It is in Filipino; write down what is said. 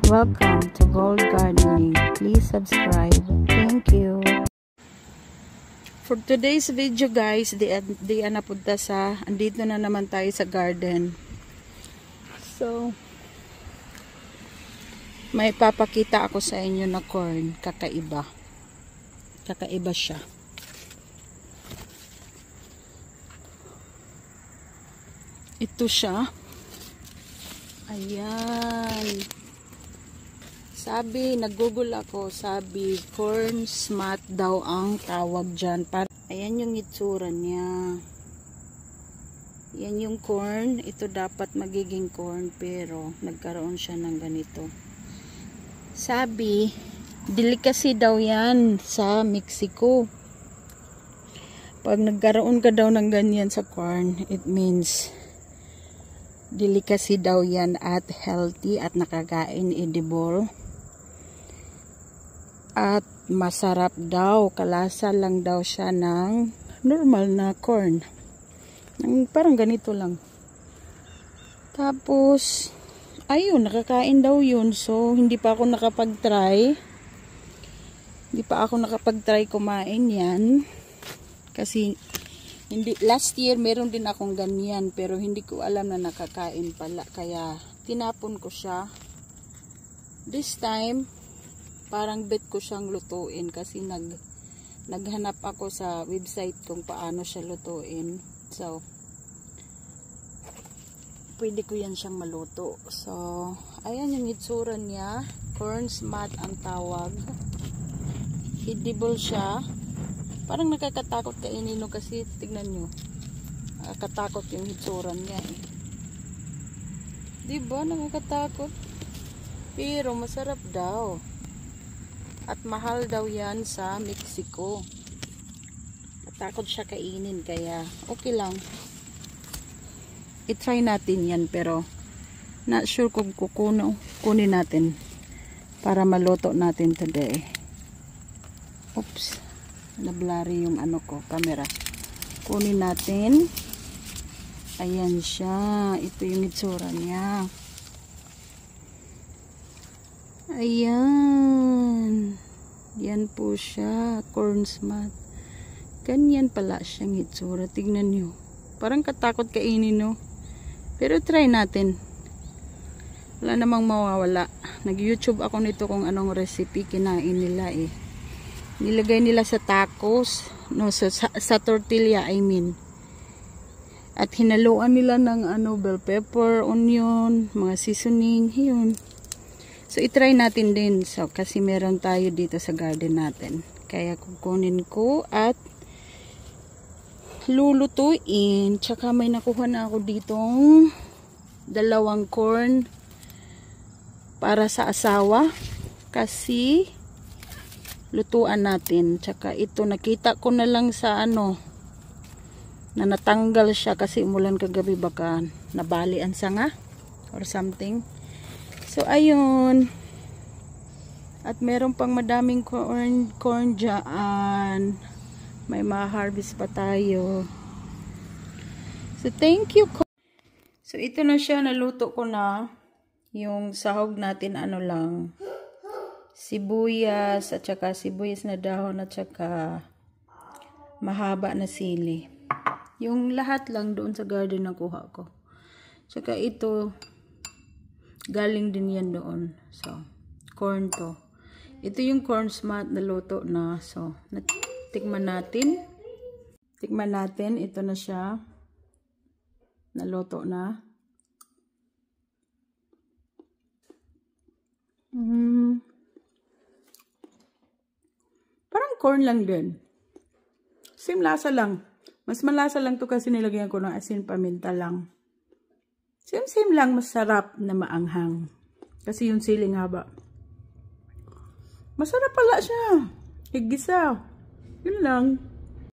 Welcome to Gold Gardening. Please subscribe. Thank you. For today's video guys, di na punta sa andito na naman tayo sa garden. So may papakita ako sa inyo na corn, kakaiba. Kakaiba siya. Ito siya. Ayan. Sabi, nag-google ako, sabi, corn smut daw ang tawag dyan. Ayan yung itsura niya. Yan yung corn. Ito dapat magiging corn, pero nagkaroon siya ng ganito. Sabi, delicacy daw yan sa Mexico. Pag nagkaroon ka daw ng ganyan sa corn, it means delicacy daw yan at healthy at nakakain, edible. At masarap daw. Kalasa lang daw siya ng normal na corn. Parang ganito lang. Tapos, ayun, nakakain daw yun. So, hindi pa ako nakapag-try. Hindi pa ako nakapag-try kumain yan. Kasi, last year meron din akong ganyan, pero hindi ko alam na nakakain pala, kaya tinapon ko siya. This time parang bet ko siyang lutuin kasi naghanap ako sa website kung paano siya lutuin. So pwede ko yan siyang maluto. So ayan yung itsura niya. Corn smut ang tawag. Edible siya. Parang nakakatakot kainin, no, kasi tignan nyo. Nakakatakot yung hitsura niya eh. Diba? Nakakatakot. Pero masarap daw. At mahal daw yan sa Mexico. Natakot siya kainin, kaya okay lang. I-try natin yan, pero not sure kung kunin natin para maluto natin today. Oops. Na-blurry yung ano ko, camera. Kunin natin. Ayan siya. Ito yung itsura niya. Ayan. Yan po siya. Corn smut. Ganyan pala siyang itsura. Tignan nyo. Parang katakot kainin, no? Pero try natin. Wala namang mawawala. Nag-YouTube ako nito kung anong recipe kinain nila eh. Nilagay nila sa tacos, no, sa tortilla, I mean. At hinaluan nila ng bell pepper, onion, mga seasoning, yun. So i-try natin din, so kasi meron tayo dito sa garden natin. Kaya kukunin ko at lulutuin. Tsaka may nakuha na ako ditong 2 corn para sa asawa kasi lutuan natin. Tsaka ito nakita ko na lang sa na natanggal siya kasi umulan kagabi, baka nabali ang sanga or something. So ayun. At meron pang madaming corn dyan. May ma-harvest pa tayo. So thank you. So ito na siya, naluto ko na. Yung sahog natin lang, sibuyas at saka sibuyas na dahon at saka mahaba na sili. Yung lahat lang doon sa garden na kuha ko. Saka ito galing din yan doon. So corn to. Ito yung corn smut na luto na. So tikman natin. Tikman natin. Ito na siya. Naluto na. Parang corn lang din. Same lasa lang. Mas malasa lang to kasi nilagyan ko ng asin paminta lang. Same lang, masarap na maanghang. Kasi yung siling haba. Masarap pala siya. Higisa. Yun lang.